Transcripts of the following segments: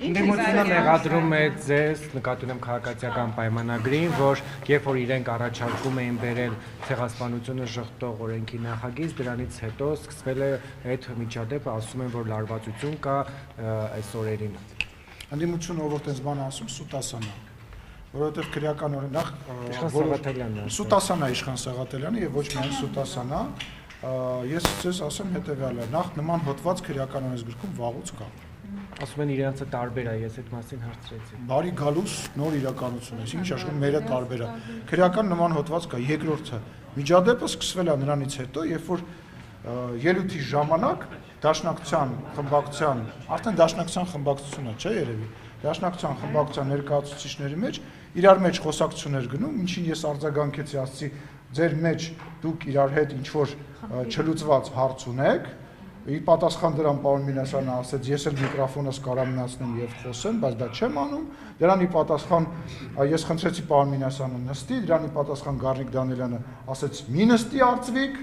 Ընդդիմությունը մեղադրում է ձեզ, նկատի ունեմ քաղաքացիական պայմանագրին, որ երբ որ իրենք առաջարկում էին բերել ցեղասպանությունը շղթող օրենքի նախագիծ, դրանից հետո սկսվել է այդ միջադեպը, ասում են, որ լարվածություն կա այս օրերին։ Ընդդիմությունը ով որ տես բան ասում, Սուտասանա, որովհետև քրեական օրինակ Սուտասանա Իշխան Սաղաթելյանը եւ ոչ միայն Սուտասանա, ես ցես ասեմ հետեւյալը, նախ նման հոդված քրեական օրենսգրքում վաղուց կա։ Ասում են իրանցը տարբեր է, ես այդ մասին հարցրեցի։ Բարի գալուս նոր իրականություն է, ինչ աշխում մերը տարբեր է։ Քրեական նման հոդված կա, երկրորդը միջադեպը սկսվել է նրանից հետո, երբ որ ելույթի ժամանակ Դաշնակցության խմբակցության, արդեն Դաշնակցության խմբակցությունը չէ երևի, Դաշնակցության խմբակցության ներկայացուցիչների մեջ իրար մեջ խոսակցություններ գնում, ինչին ես արձագանքեցի, ասացի, ձեր մեջ դուք իրար հետ ինչ որ չլուծված հարց ունեք, ի պատասխան դրան պարոն Մինասյանը ասաց, ես էլ միկրոֆոնս կարամ միացնեմ եւ խոսեմ, բայց դա չեմ անում, դրանի պատասխան ես խնդրեցի պարոն Մինասյանը նստի, դրանի պատասխան Գառնիկ Դանիելյանը ասաց, մի նստի արծվիկ,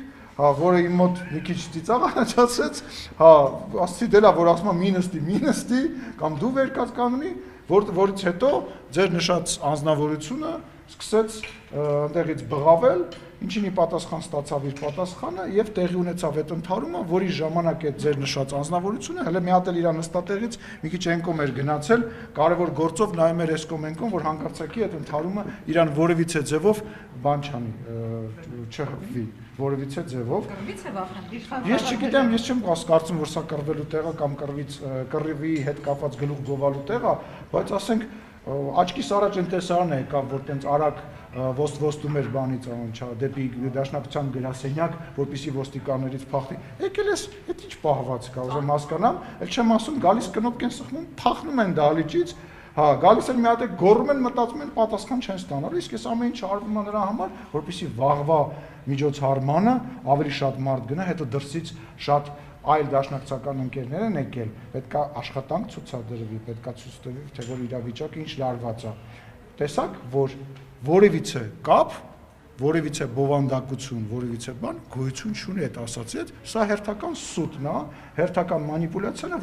որը իմ մոտ մի քիչ ծիծաղ առաջացրեց, ասացի դելա, որ ասում եմ մի նստի, կամ դու վեր կանգնի, որից հետո ձեր նշած անձնավորությունը սկսեց այնտեղից բղավել, ինչին ի պատասխան ստացավ իր պատասխանը եւ տեղի ունեցավ այդ ընդհարումը, որի ժամանակ այդ ձեր նշած անձնավորությունը հələ մի հատ էլ իր նստատեղից մի քիչ ենկոմ էր գնացել, կարևոր գործով նայում էր էսկոմ ենկոմ, որ հանկարծակի այդ ընդհարումը իրան որևիցե ձևով բան չանի, չհպվի, որևիցե ձևով։ Ես չգիտեմ, ես չեմ կարծում, որ սա կռվելու տեղ է կամ կռվի հետ կապված գլուխ գովալու տեղ է, բայց ասենք աչքիս առաջ այն տեսարանը եկավ, որ տենց արագ ոստում էր բանից դեպի Դաշնակցության գրասենյակ, որպեսզի ոստիկաններից փախնի։ Եկել ես, այդ ինչ պահված կա, ուզում հասկանամ, էլ չեմ ասում, գալիս կնոպկեն սխմում, փախնում են դահլիճից, գալիս են մի հատ գոռում են, մտածում են, պատասխան չեն ստանալու, իսկ այս ամեն ինչ արվում է նրա համար, որպեսզի վաղվա միջոցառմանը ավելի շատ մարդ գնա, հետո դրսից շատ այլ դաշնակցական ընկերներ են եկել, պետքա աշխատանք ցուցադրվի, պետքա ցույց տվի, թե որ իրավիճակը ինչ լարված է։ Տեսակ, որ որևիցե կապ, որևիցե բովանդակություն, որևիցե բան գոյություն չունի այդ ասացիդ, սա հերթական սուտն է, հերթական մանիպուլյացիան է,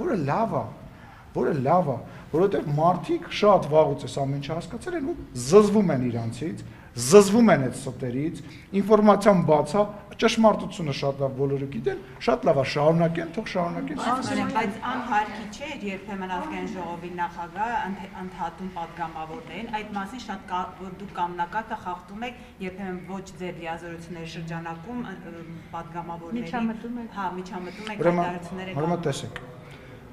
որը լավ է, որովհետև մարդիկ շատ վաղուց այս ամեն ինչը հասկացել են ու զզվում են իրանցից, զզվում են այդ ստերից, ինֆորմացիան բաց է, ճշմարտությունը շատ լավ բոլորը գիտեն, շատ լավ է շարունակեն, թող շարունակեն։ Բայց անհարկի չէ, երբեմն ազգային ժողովի նախագահ ընդհատում падգամավորներին, այդ մասին շատ դուք կամնակատը խախտում եք, երբեմն ոչ ձեր լիազորությունների շրջանակում падգամավորների միջամտում եք հայտարարություններ եք։ Ուրեմն տեսեք,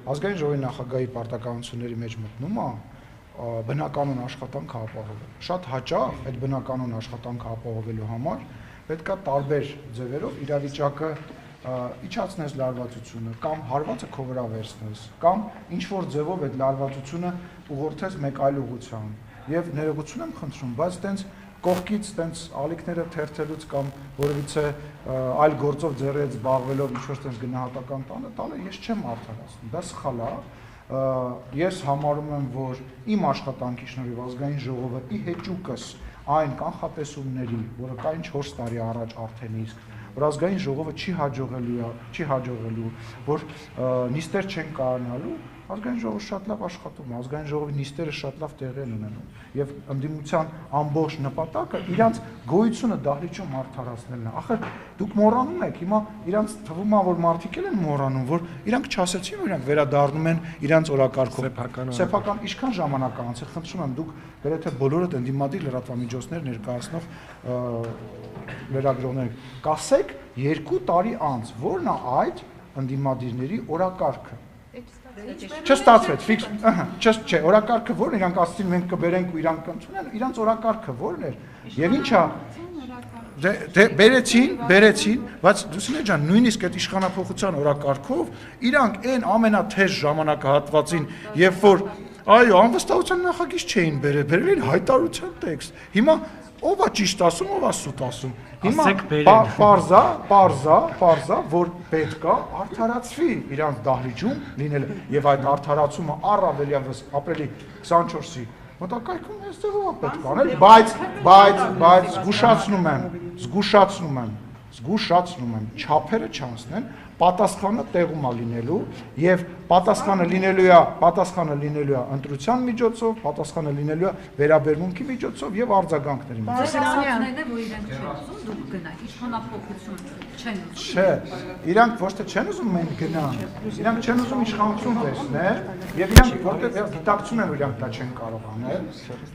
ազգային ժողովի նախագահի պարտականությունների մեջ մտնում է բնականոն աշխատանքը ապահովել։ Շատ հաճախ այդ բնականոն աշխատանքը ապահովելու համար պետք է տարբեր ձևերով իրավիճակը իջացնես լարվածությունը կամ հարվածը քո վրա վերցնես կամ ինչ որ ձևով այդ լարվածությունը ուղղորդես մեկ այլ ուղղությամբ եւ ներողություն եմ խնդրում, բայց տենց կողքից տենց ալիքները թերթելուց կամ որևիցե այլ գործով ձեռից զբաղվելով ինչ որ տենց գնահատական տալը ես չեմ արդարացնում, դա սխալ է։ Ես համարում եմ, որ իմ աշխատանքի շնորհիվ ազգային ժողովը ի հեճուկս այն կանխատեսումների, որը կային 4 տարի առաջ արդեն իսկ, որ ազգային ժողովը չի հաջողելու, որ նիստեր չեն կայանալու, ազգային ժողովը շատ լավ աշխատում է, ազգային ժողովի նիստերը շատ լավ տեղի են ունենում եւ ընդդիմության ամբողջ նպատակը իրանց գոյությունը դահլիճում արդարացնելն է։ Ախր դուք մոռանում եք, հիմա իրանց թվում է, որ մարդիկ են մոռանում, որ իրանք չասեցին, որ իրանք վերադառնում են իրանց օրակարգով։ Սեփական ինչքան ժամանակ անցել, խնդրում եմ, դուք գրեթե բոլորդ ընդդիմադիր լրատվամիջոցներ ներկայացնող լրագրողներ կասեք 2 տարի անց, որն է այդ ընդդիմադիրների օրակարգը։ Չստացվեց, ֆիքս, չէ, օրակարգը որն իրանք ասացին մենք կբերենք ու իրանք կընդունեն, իրանք օրակարգը որն էր։ Եվ ինչա բերեցին, բայց Լուսինե ջան, նույնիսկ այդ իշխանափոխության օրակարգով իրանք այն ամենաթեժ ժամանակահատվածին, երբ որ այո, անվստահության նախագիծ չէին բերել էին հայտարարության տեքստ։ Հիմա ով է ճիշտ ասում, ով է սուտ ասում։ Հիմա պարզա, որ պետք է արդարացվի իրանց դահլիճում լինելը եւ այդ արդարացումը առավելևս ապրիլի 24-ի մոտակայքում այս ձևով է պետք անել, բայց զգուշացնում եմ, զգուշացնում եմ, չափերը չանցնեն, պատասխանը տեղում է լինելու եւ պատասխանը լինելու է ընտրության միջոցով, պատասխանը լինելու է վերաբերմունքի միջոցով եւ արձագանքների միջոցով։ Որ իրենք չեն ուզում, դուք գնաք, իշխանափոխություն չեն ուզում։ Չէ, իրանք ոչ թե չեն ուզում մենք գնանք, իրանք չեն ուզում իշխանություն տեսնել եւ իրանք որտեղ դիտակցում են, որ իրանք դա չեն կարող անել,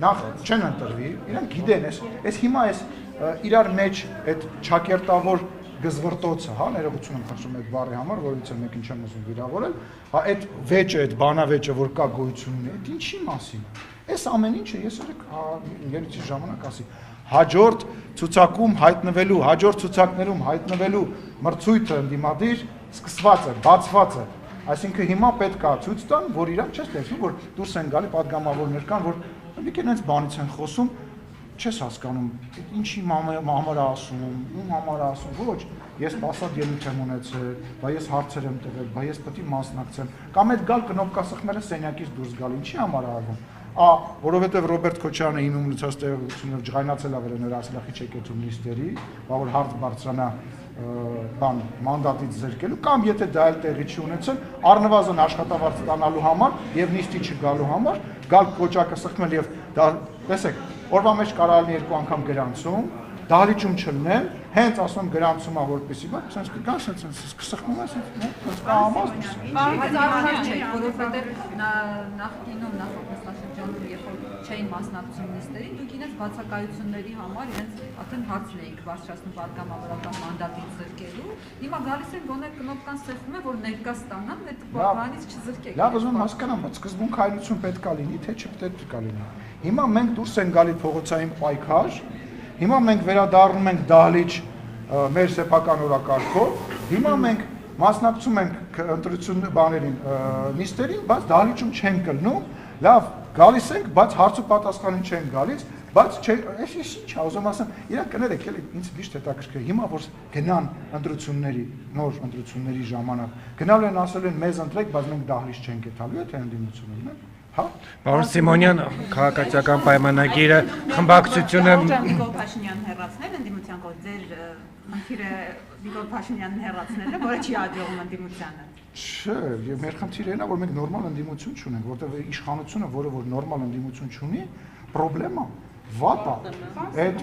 նախ չեն ընտրվի, իրանք գիտեն, այս հիմա իրար մեջ այդ ճակերտավոր գզվրտոցը, հա, ներողություն եմ խնդրում այդ բառի համար, որից էլ մեկին չեմ ուզում վիրավորել, հա, այդ վեճը, այդ բանավեճը, որ կա գոյություն ունի, այդ ինչի մասին։ Այս ամեն ինչը ես ելույթի ժամանակ ասի, հաջորդ ցուցակում հայտնվելու, հաջորդ ցուցակներում հայտնվելու մրցույթը ընդդիմադիր սկսված է, բացված է։ Այսինքն հիմա պետք է ցույց տան, որ իրանք չես տեսնում, որ դուրս են գալի падգամավորներ կան, որ եկեք այնց բանից են խոսում, չես հասկանում, ինչի համար ասում, ում համար ասում, ոչ, ես ասած ելույթ եմ ունեցել, բա ես հարցեր եմ տվել, բա ես պետք է մասնակցեմ, կամ այդ գալ կնոպկա սխմելը սենյակից դուրս գալ, ինչի համար արվում, որովհետև Ռոբերտ Քոչարյանը իմ ունեցած տեղեկությունով ջղայնացել ա նրա ասելախի չեկեցում նիստերի, որ հարց բարձրանա մանդատից զրկելու, կամ եթե դա էլ տեղի չի ունեցել, առնվազն աշխատավարձ ստանալու համար եւ նիստի չգալու համար, գալ կոճակը սխմել եւ դա, տեսեք, օրվա մեջ կարող լինի 2 անգամ գրանցում, դահլիճում չլինեն, հենց ասում գրանցում է որպեսի, բայց sense կգան, sense կսխմում է, sense կամազ։ Որովհետև նախկինում նախագահաշրջանում երբ որ չէին մասնակցում նիստերին, դուք իրենց բացակայությունների համար իրենց արդեն հարցն էիք բարձրացնում պատգամավորական մանդատից զրկելու, հիմա գալիս են գոնե կնոպկան սեղմում է, որ ներկա ստանան, այդ բանից չզրկեք։ Լավ, ուզում եմ հասկանամ, բայց սկզբունքայնություն պետք է լինի, թե չպետք է լինի։ Հիմա մենք դուրս են գալի փողոցային պայքար, հիմա մենք վերադառնում ենք դահլիճ մեր սեփական օրակարգով, հիմա մենք մասնակցում ենք ընտրություն բաներին, նիստերին, բայց դահլիճում չենք կլնում, լավ, գալիս ենք, բայց հարց ու պատասխանին չեն գալիս, բայց այս ինչ է, ուզում ասեմ, իրանք կներեք, էլի ինձ միշտ հետաքրքրել, հիմա որ գնան ընտրությունների, նոր ընտրությունների ժամանակ, գնալու են ասել են մեզ ընտրեք, բայց մենք դահլիճ չենք գտալու, թե ընդդիմություն ունեն։ Պարոն Սիմոնյան, քաղաքացիական պայմանագիրը խմբակցությունը Նիկոլ Փաշինյանն հեռացնել ընդդիմության կողմից ձեր խնդիրը Նիկոլ Փաշինյանն հեռացնելը, որը չի հաջողում ընդդիմությանը։ Չէ, եւ մեր խնդիրը նա որ մենք նորմալ ընդդիմություն չունենք, որտեղ իշխանությունը, որը որ նորմալ ընդդիմություն չունի, խնդրեմա վատ է։ Այդ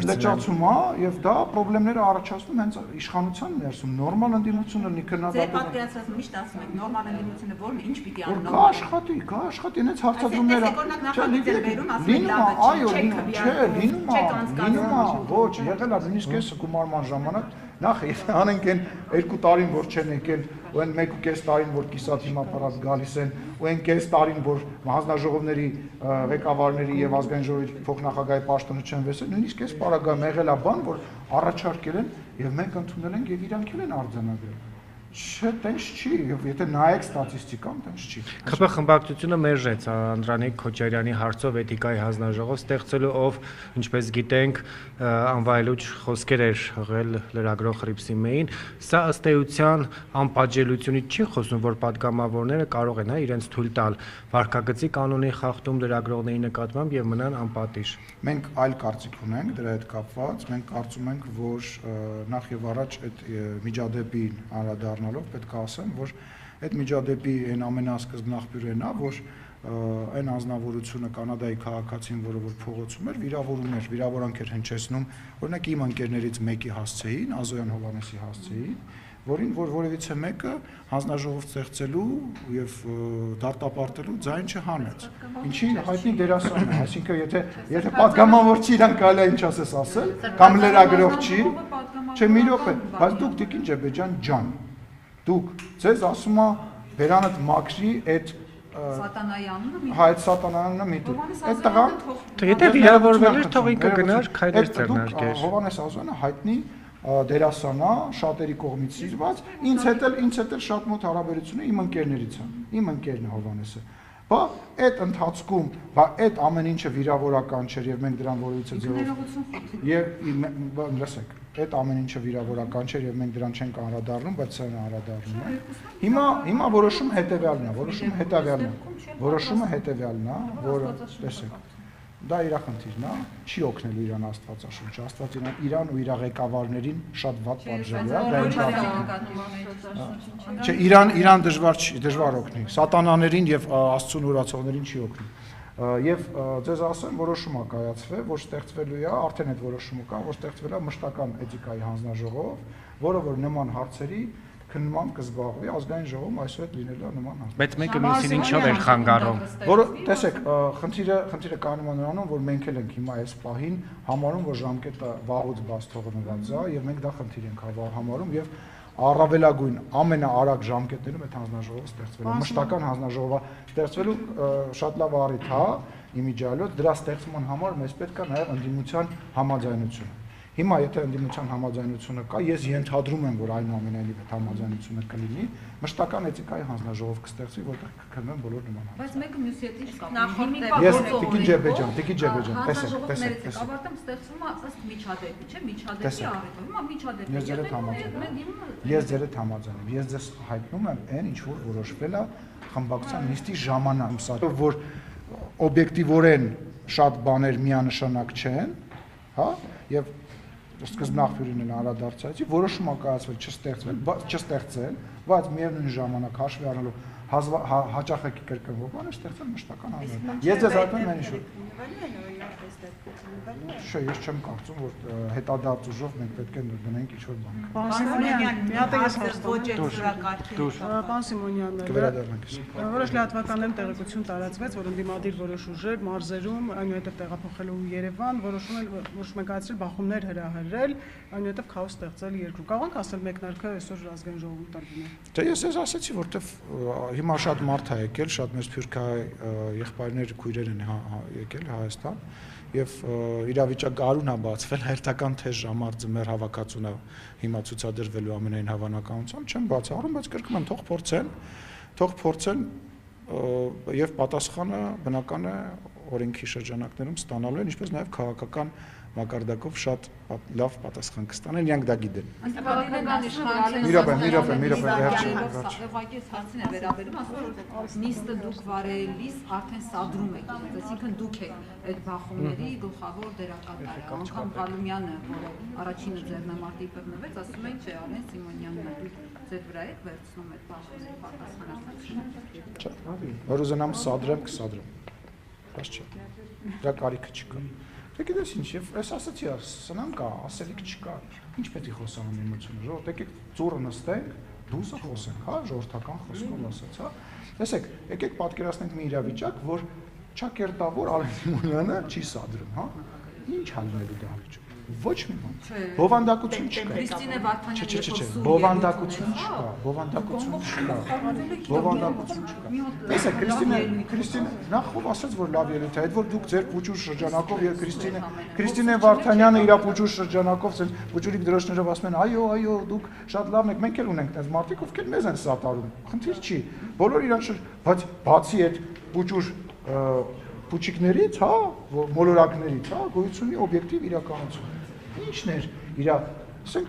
լճացումա եւ դա խնդիրները առաջացնում հենց իշխանության ներսում։ Նորմալ ընդդիմությունը լինի քննադատում։ Ձեր պատկերացրած միշտ ասում եք նորմալ ընդդիմությունը ո՞րն է, ինչ պիտի անի։ Կա աշխատի, հենց հարցադրումները։ Լինում է, ոչ, եղել է նույնիսկ այս գումարման ժամանակ նախ անենք այն 2 տարին որ չեն եկել, ու այն 1.5 տարին որ կիսատ հիմա պարած գալիս են, ու այն կես տարին որ հանձնաժողովների ղեկավարների եւ ազգային ժողովի փոխնախագահի պաշտոնը չեն վեցել, նույնիսկ այս պարագայում եղել է բան, որ առաջարկել են եւ մենք ընդունել ենք եւ իրանք էլ են արձանագրել։ Չէ, տենց չի, եթե նայեք ստատիստիկան, տենց չի։ ԽՊ խմբակցությունը մերժեց Անդրանիկ Քոչարյանի հարցով էթիկայի հանձնաժողով ստեղծելու, ով, ինչպես գիտենք, անվայելուչ խոսքեր էր հղել լրագրող Հռիփսիմեին։ Սա ըստ էության անպատժելիությունից չի խոսում, որ падգամավորները կարող են իրենց թույլ տալ վարքագծի կանոնի խախտում լրագրողների նկատմամբ եւ մնան անպատիժ։ Մենք այլ կարծիք ունենք դրա հետ կապված, մենք կարծում ենք, որ նախ եւ առաջ այդ միջադեպին անդրադառնալով պետք է ասեմ, որ այդ միջադեպի այն ամենասկզբն աղբյուրն է, որ այն անձնավորությունը կանադայի քաղաքացին, որը որ փողոցում էր, վիրավորանք էր հնչեցնում, օրինակ իմ ընկերներից մեկի հասցեին, Ազոյան Հովհաննեսի հասցեին, որին որ որևիցե մեկը հանձնաժողով ստեղծելու եւ դատապարտելու ձայն չհանեց։ Ինչի հայտնի դերասան է, այսինքն եթե падգամավոր չի իրան կարելի է ինչ ասես ասել, կամ լրագրող չի, չէ մի րոպե, բայց դուք Տիկին Ջեբեջան ջան, դուք ձեզ ասում է բերանդ մաքրի այդ Սատանայի անունը մի հայ սատանայանը մի դու։ Այդ տղան եթե վիրավորվել էր, թող ինքը գնար քայլեր ձեռնարկեր։ Հովհաննես Ազոյանը հայտնի դերասանա, շատերի կողմից սիրված, ինձ հետ էլ շատ մոտ հարաբերություն է իմ ընկերներից է։ Իմ ընկերն է Հովհաննեսը։ Բա այդ ընթացքում, այդ ամեն ինչը վիրավորական չէր եւ մենք դրան որևիցե ձևով լսեք, այդ ամեն ինչը վիրավորական չէր եւ մենք դրան չենք անդրադառնում, բայց սա անդրադառնում է։ Հիմա որոշումը հետեւյալն է, որը տեսեք։ դա իր խնդիրն է, չի օգնելու իրան Աստվածաշունչը, Աստված իրան ու իր ղեկավարներին շատ վատ պատժել է, չէ, իրան դժվար օգնի, սատանաներին եւ Աստծուն ուրացողներին չի օգնի։ Եվ ձեզ ասեմ, որոշում է կայացվել, որ ստեղծվելու է, արդեն այդ որոշումը կա, որ ստեղծվել է մշտական էթիկայի հանձնաժողով, որը որ նման հարցերի քննմամբ կզբաղվի ազգային ժողովում այսօր այդ լինելու է նման հարց։ Բայց մեկը մյուսին ինչով էր խանգարում։ Որը տեսեք, խնդիրը կանում է նրանում, որ մենք էլ ենք հիմա այս պահին համարում, որ ժամկետը վաղուց բաց թողնված է, եւ մենք դա խնդիր ենք համարում եւ առավելագույն ամենաարագ ժամկետներում այդ հանձնաժողովը ստեղծվել է։ Մշտական հանձնաժողովը ստեղծվելու շատ լավ առիթ է, իմիջիալոց դրա ստեղծման համար մեզ պետք է նաեւ ընդդիմության համաձայնություն։ Հիմա եթե ընդդիմության համաձայնությունը կա, ես ենթադրում եմ, որ այնուամենայնիվ այդ համաձայնությունը կլինի, մշտական էթիկայի հանձնաժողով կստեղծվի, որտեղ կքննվեն բոլոր նման հարցեր։ Բայց մեկը մյուսի հետ ինչ կապ ունի։ Ես Տիկին Ջեբեջան, տեսեք։ Ավարտում ստեղծվում է ըստ միջադեպի, չէ՞, միջադեպի առիթով։ Հիմա միջադեպի։ Ես ձեր հետ համաձայն եմ։ Ես ձեզ հայտնում եմ այն, ինչ որ որոշվել է խմբակցության նիստի ժամանակ, որ օբյեկտիվորեն շատ բաներ միանշանակ չեն, հա, եւ սկզբնաղբյուրին էլ անդրադարձայցի, որոշում է կայացվել չստեղծել, բայց միևնույն ժամանակ հաշվի առնելով հաճախակի կրկնվող բաներ ստեղծել մշտական հանձնաժողով։ Ես ձեզ այդպես մենիշ Չէ, ես չեմ կարծում, որ հետադարձ ուժով մենք պետք է դնենք ինչ-որ բան։ Պարոն Սիմոնյան, մի հատ ես Պարոն Սիմոնյան, որոշ լրատվականներում տեղեկություն տարածվեց, որ ընդդիմադիր որոշ ուժեր մարզերում, այնուհետև տեղափոխելու Երևան, որոշում են կայացրել բախումներ հրահրել, այնուհետև քաոս ստեղծել երկրում։ Կարող եք ասել մեկնարկը այսօր ազգային ժողովում տրվում է։ Դե ես ասացի, որտեվ հիմա շատ մարդ է եկել, շատ մեծ սփյուռքահայ եղբայրներ, քույրեր են եկել Հայաստան, եւ իրավիճակը արուն է բացվել, հերթական թեժ ժամանակ ձմեռ հավաքածուն է հիմա ցուցադրվելու ամենայն հավանականությամբ, չեմ բացառում, բայց կրկնում եմ, թող փորձեն եւ պատասխանը բնական է օրենքի շրջանակներում ստանալու են, ինչպես նաեւ քաղաքական մակարդակով շատ լավ պատասխան կստանեն, իրանք դա գիտեն։ Ուղղակի հարցին է վերաբերում, ասում որ նիստը դուք վարելիս արդեն սադրում եք, այսինքն դուք եք այդ բախումների գլխավոր դերակատարը, անգամ Ղալումյանը, որը առաջինը ձեռնամարտի բռնվեց, ասում են, չէ, Արեն Սիմոնյանն է, դուք ձեր վրա եք վերցնում այդ բախումների պատասխանատվությունը։ Չէ, որ ուզենամ սադրեմ, կսադրեմ։ Բայց չէ։ Դա կարիքը չկա։ Դե գիտես ինչ, եւ ես ասացի, սնան կա, ասելիք չկա։ Ինչ պետք է խոսանք իմությունը, ժողովուրդ, եկեք ծուռը նստենք, դուսը խոսենք, հա, ժողովրդական խոսքով ասած, հա։ Տեսեք, եկեք պատկերացնենք մի իրավիճակ, որ ճակերտավոր Արեն Սիմոնյանը չի սադրում, հա։ Ինչ հալնելու դա վիճակ։ Ոչ մի բան։ Բովանդակություն չկա։ Քրիստինե Վարդանյանը բովանդակություն չկա, բովանդակություն չկա։ Տեսեք, Քրիստինե նախ ով ասաց, որ լավ ելույթ է, այդ որ դուք ձեր փուճուր շրջանակով եւ Քրիստինե Վարդանյանը իր փուճուր շրջանակով ցենց փուճուրիկ դրոշներով ասում են, այո, դուք շատ լավն եք, մենք էլ ունենք այդպես մարդիկ, ովքեր մեզ են սատարում։ Խնդիր չի։ Բոլոր իրան բայց բացի այդ փուճուր փուչիկներից, հա, մոլորակներից, հա, գոյություն ունի օբյեկտիվ իրականություն։ Ինչն էր ասենք,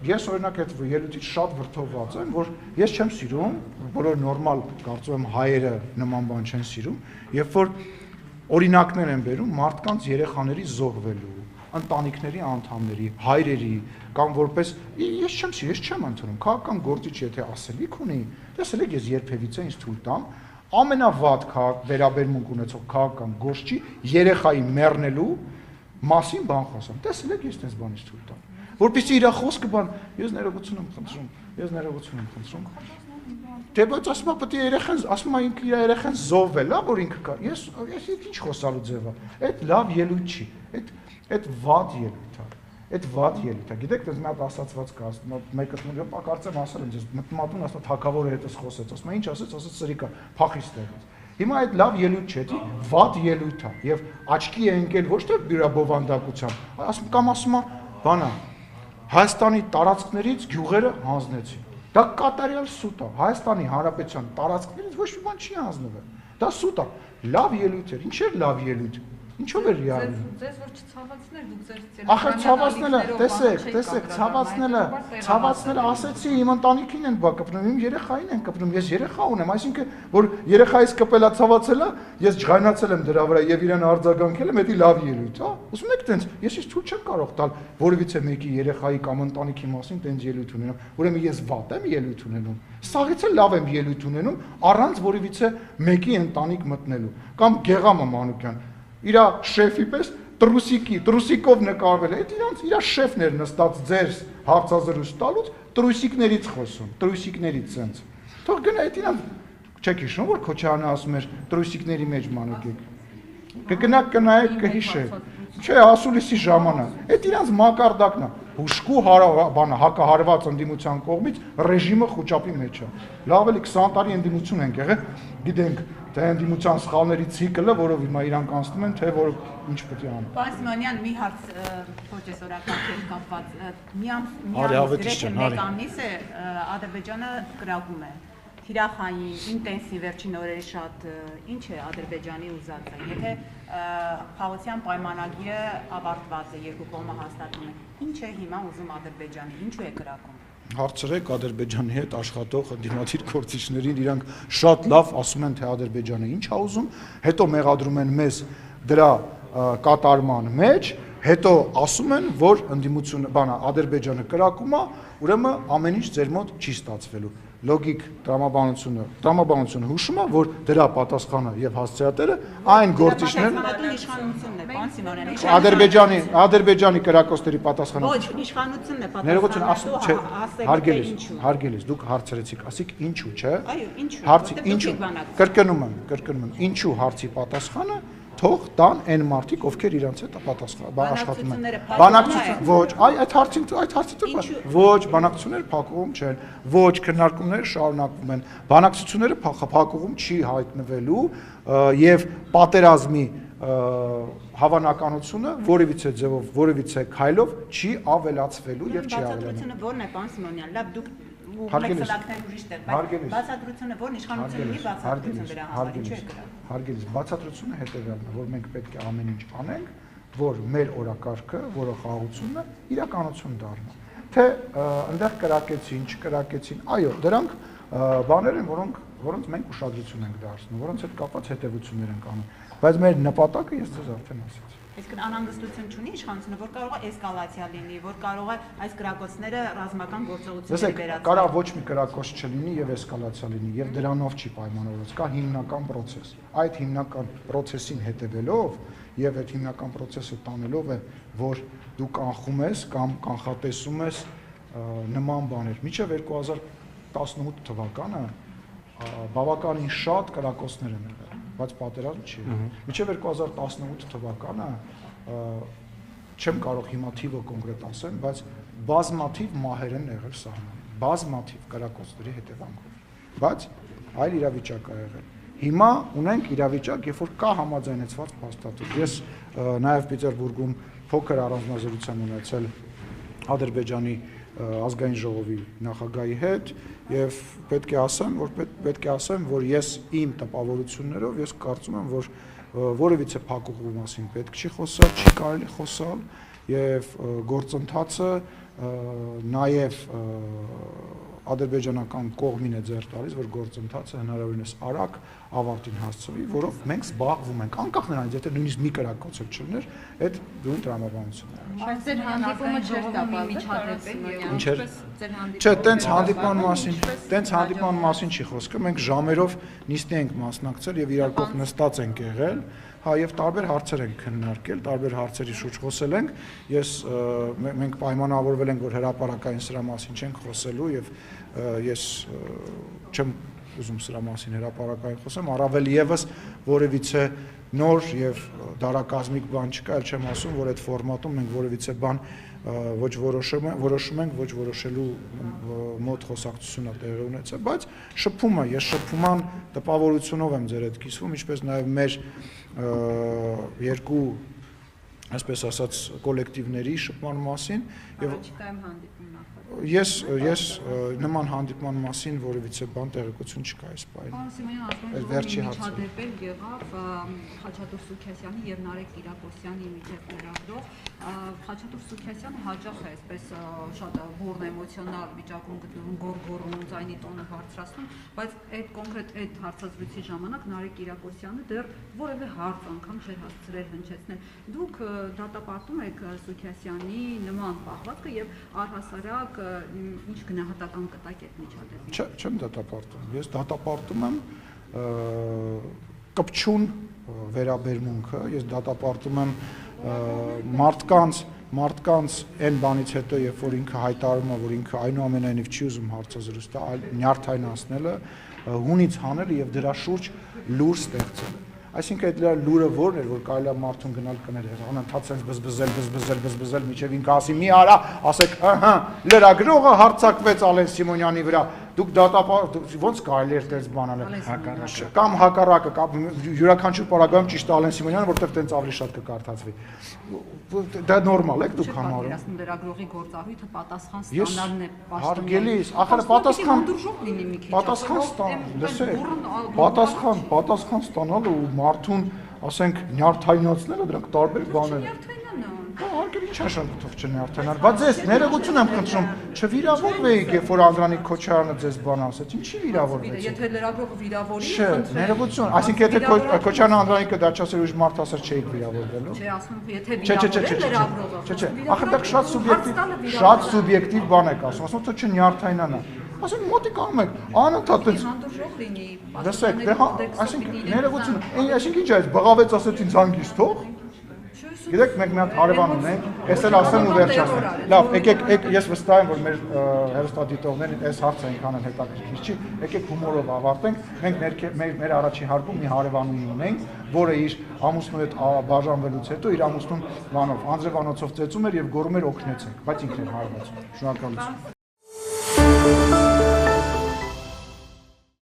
ես օրինակ այդ ելույթից շատ վրդովված եմ, որ ես չեմ սիրում, բոլոր նորմալ կարծում եմ հայերը նման բան չեն սիրում, երբ որ օրինակներ են բերում մարդկանց երեխաների զոհվելու, ընտանիքների անդամների, հայրերի, կամ որպես ես չեմ սիրում, ես չեմ ընդունում, քաղաքական գործիչ եթե ասելիք ունի, տեսել եք ես երբևիցե ինձ թույլ տամ ամենավատ վերաբերմունք ունեցող քաղաքական գործի երեխայի մեռնելու մասին բան խոսեմ։ Տեսել եք ես այս բանից թույլ տամ։ Որպեսզի իր խոսքը բան, ես ներողություն եմ խնդրում։ Դե բայց ասում եմ պետք է երեխան, ասում եմ ինքը իր երեխան զոհվել, լավ որ ինքը կա։ Ես ինչ խոսալու ձև է։ Այդ լավ ելույթ չի։ Այդ վատ ելույթ է։ Այդ վատ ելույթ է։ Գիտեք, դες մի հատ ասացված կա, մեկը կարծեմ ասել եմ ձեզ, մտմատուն ասա թակավորը հետս խոսեց, ասում եմ ինչ ասեց, սրիկա, փախի ստեղից։ Հիմա այդ լավ ելույթ չէ, վատ ելույթ է եւ աչքի է ընկել ոչ թե բյուրաբովանդակությամբ, ասում եմ, բանա, Հայաստանի տարածքներից գյուղերը հանձնեցին։ Դա կատարյալ սուտ է, Հայաստանի Հանրապետության տարածքներից ոչ մի բան չի հանձնվել։ Դա սուտ է, լավ ելույթ էր, ինչ էր լավ ելույթ։ Ինչով էր լիարում։ Ձեզ որ չցավացներ, դուք ձեր Ախր ցավացնելը, տեսեք, ցավացնելը ասեցի, իմ ընտանիքին են բա կպնում, իմ երեխային են կպնում, ես երեխա ունեմ, այսինքն որ երեխայից կպելա ցավացելա, ես ջղայնացել եմ դրա վրա եւ իրան արձագանքել եմ, դա լավ ելույթ, հա։ Ուսում եք տենց, ես ինչ թույլ չեմ կարող տալ որևիցե մեկի երեխայի կամ ընտանիքի մասին տենց ելույթ ունենամ, ուրեմն ես վատ եմ ելույթ ունենում։ Սաղից էլ լավ եմ ելույթ ունենում առանց որևիցե մեկի ընտանիք մտնելու կամ Գեղամը Մանուկյան իր շեֆի պես տրուսիկով նկարվել է, իր շեֆն էր նստած ձեր հարցազրույց տալուց տրուսիկներից խոսում, տրուսիկներից sense։ Թող գնա իրանց չեք հիշում որ Քոչարյանը ասում էր տրուսիկների մեջ Մանուկեք։ Կգնաք կհիշեք։ Չէ, ասուլիսի ժամանակ։ Այդ իրանց մակարդակն է։ Հուշկու բանը հակահարված ընդդիմության կողմից ռեժիմը խոճապի մեջ է։ Լավ էլի 20 տարի ընդդիմություն ենք եղել, գիտենք թե ընդդիմության սխալների ցիկլը, որով հիմա իրանք անցնում են, թե որ ինչ պետք է անի։ Պարոն Սիմոնյան, մի հարց պրոֆեսորական կապված։ Մեկ ամիս է Ադրբեջանը կրակում է։ Թիրախային, ինտենսիվ վերջին օրերի շատ ինչ է Ադրբեջանի ուզածը։ Եթե խաղաղության պայմանագիրը ավարտված է, երկու կողմը հաստատում են, ինչ է հիմա ուզում Ադրբեջանը, ինչու է կրակում։ Հարցրեք Ադրբեջանի հետ աշխատող դիմադիր գործիչներին, իրանք շատ լավ ասում են, թե Ադրբեջանը ինչ է ուզում, հետո մեղադրում են մեզ դրա կատարման մեջ, հետո ասում են, որ ընդդիմությունը, Ադրբեջանը կրակում է, ուրեմն ամեն ինչ ձեր մոտ չի ստացվելու։ Լոգիկ տրամաբանությունը հուշում է, որ դրա պատասխանը եւ հասցեատերը այն գործիչներն Ադրբեջանի կրակոցների պատասխանը։ Ոչ, իշխանությունն է պատասխանը։ Հարգելիս, դուք հարցրեցիք, ասիք ինչու, չէ։ Այո, ինչու։ Հարցի ինչու։ Կրկնում եմ, ինչու հարցի պատասխանը թող տան այն մարդիկ, ովքեր իրանց հետ աշխատում են։ Բանակցությունները ոչ, այդ հարցին ոչ, բանակցությունները փակուղում չեն, ոչ, քննարկումները շարունակվում են։ Բանակցությունները փակուղում չի հայտնվելու եւ պատերազմի հավանականությունը որևիցե ձևով, որևիցե քայլով չի ավելացվելու եւ չի ավելանալու։ Բացատրությունը ո՞րն է, պարոն Սիմոնյան։ Լավ, դուք Հարգելիս, բացատրությունը ո՞րն իշխանությունն է բացատրություն դրա համար, ինչու է կրակում։ Հարգելիս, բացատրությունը հետևյալն է, որ մենք պետք է ամեն ինչ անենք, որ մեր օրակարգը, որը խաղաղությունն է, իրականություն դառնա։ Թե այնտեղ կրակեցին, չկրակեցին, այո, դրանք բաներ են, որոնց մենք ուշադրություն ենք դարձնում, որոնց հետ կապված հետևություններ ենք անում, բայց մեր նպատակը ես ձեզ արդեն ասացի։ Այսինքն անհանգստություն չունի իշխանությունը, որ կարող է էսկալացիա լինի, որ կարող է այս կրակոցները ռազմական գործողությունների վերածել։ Կարող ոչ մի կրակոց չլինի եւ էսկալացիա լինի եւ դրանով չի պայմանավորված, կա հիմնական process։ Այդ հիմնական process-ին հետևելով եւ այդ հիմնական process-ը տանելով է, որ դու կանխում ես կամ կանխատեսում ես նման բաներ։ Մինչեւ 2018 թվականը բավականին շատ կրակոցներ են եղել, բայց պատերազմ չի։ Մինչև 2018 թվականը չեմ կարող հիմա թիվը կոնկրետ ասեմ, բայց բազմաթիվ մահեր են եղել սահմանում, բազմաթիվ կրակոցների հետևանքով, բայց այլ իրավիճակ է եղել։ Հիմա ունենք իրավիճակ, երբ որ կա համաձայնեցված փաստաթուղթ։ Ես նաև Պիտերբուրգում փոքր առանձնազրույցան ունեցել Ադրբեջանի ազգային ժողովի նախագահի հետ եւ պետք է ասեմ, որ ես իմ տպավորություններով ես կարծում եմ, որ որևիցե փակուղու մասին պետք չի խոսալ, չի կարելի խոսալ եւ գործընթացը նաեւ ադրբեջանական կողմին է ձեռ տալիս, որ գործընթացը հնարավորինս արագ ավարտին հասցվի, որով մենք զբաղվում ենք, անկախ նրանից, եթե նույնիսկ մի կրակոց չլներ, այդ դույն տրամաբանությունն է։ Բայց ձեր հանդիպումը չէր տապալի միջադեպ Սիմոնյան։ Ինչեր։ Չէ, տենց հանդիպման մասին չի խոսքը, մենք ժամերով նիստի ենք մասնակցել եւ իրար կողմ նստած ենք եղել, հա եւ տարբեր հարցեր ենք քննարկել, տարբեր հարցերի շուրջ խոսել ենք։ Մենք պայմանավորվել ենք, որ հրապարակային սրա մասին չենք խոսելու եւ ես չեմ ուզում սրա մասին հրապարակային խոսեմ, առավել եւս որևիցե նոր եւ դարակազմիկ բան չկա, այլ չեմ ասում, որ այդ ֆորմատում մենք որևիցե բան ոչ որոշում ենք, ոչ որոշելու մոտ խոսակցությունա տեղի ունեցել, բայց շփումը, ես շփման տպավորությունով եմ ձեր հետ կիսվում, ինչպես նաեւ մեր երկու, այսպես ասած, կոլեկտիվների շփման մասին եւ առաջիկայում հանդիպում Ես նման հանդիպման մասին որևիցե բան տեղեկություն չկա այս պահին։ Պարոն Սիմոնյան, Վերջի հարցը։ միջադեպել եղավ Խաչատուր Սուքիասյանի եւ Նարեկ Կիրակոսյանի միջև լրագրող։ Խաչատուր Սուքիասյանը հաճախ է այսպես շատ բուրն էմոցիոնալ վիճակում գտնվում, գոռգոռում, ձայնի տոնը բարձրացնում, բայց այդ կոնկրետ այդ հարցազրույցի ժամանակ Նարեկ Կիրակոսյանը դեռ որևէ հարց անգամ չէր հասցրել հնչեցնել։ Դուք դատապարտում եք Սուքիասյանի նման պահվածքը եւ առհասարակ ինչ գնահատական կտակ այդ միջադեպին։ Չեմ դատապարտում։ Ես դատապարտում եմ կպչուն վերաբերմունքը, ես դատապարտում եմ մարդկանց այն բանից հետո, երբ որ ինքը հայտարարում է, որ ինքը այնուամենայնիվ չի ուզում հարցազրույց տալ, այլ նյարդայնացնելը, հունից հանելը եւ դրա շուրջ լուր ստեղծելը։ Այսինքն այդ դրա լուրը որն էր, որ կարելի է մարդուն գնալ կնել հեղան, ընդհանրապես բզբզել, միջև ինքը ասի՝ մի արա, ասեք, ըհը, լրագրողը հարձակվեց Ալեն Սիմոնյանի վրա։ Դուք ոնց կարելի է այդպես բան անել։ Կամ հակառակը, կամ յուրաքանչյուր պարագայում ճիշտ Ալեն Սիմոնյանը, որտեղ տենց ավելի շատ կկարդացվի։ Դա նորմալ է դուք համարում։ Լրագրողի գործառույթը պատասխան ստանալն է պաշտոնյա։ Հարգելիս, ախր պատասխան ստանալը ու մարդուն, ասենք, նյարդայնացնելը դրանք տարբեր բաներ են։ Հարգելի ինչ աշխատող չնյարդայնալ, բայց ես ներողություն եմ խնդրում, չվիրավորվեիք, երբ որ Անդրանիկ Քոչարյանը ձեզ բան ասեց, ինչի վիրավորվեցիք։ Եթե լրագրողը վիրավորի, չէ, ներողություն, այսինքն եթե Քոչարյանը Անդրանիկը դա չասեր ուժ մարդ ասեր չէիք վիրավորվելու։ Չէ, ասում եմ, եթե վիրավորել լրագրողը։ Չէ, ախր դա շատ սուբյեկտիվ բան եք ասում, թե չնյարդայնանա։ Ասենք մոտիկ անում եք, անընդհատ էս հանդուրժող լինի։ Լսեք, այսինքն ներողություն, այսինքն ինչ է, բղավեց ասեց ինձ հանգիստ թող։ Գիտեք, մենք մի հատ հարևան ունենք, ես էլ ասեմ ու վերջացնեմ։ Լավ, եկեք, ես վստահ եմ, որ մեր հեռուստադիտողներին այս հարցը այնքան էլ հետաքրքիր չի։ Եկեք հումորով ավարտենք։ Մենք մեր առաջին հարկում մի հարևանուհի ունենք, որը իր ամուսնու հետ բաժանվելուց հետո իր ամուսնուն բանով, անձրևանոցով ծեծում էր եւ գոռում էր օգնեցեք, բայց ինքն էր հարվածում։ Շնորհակալություն։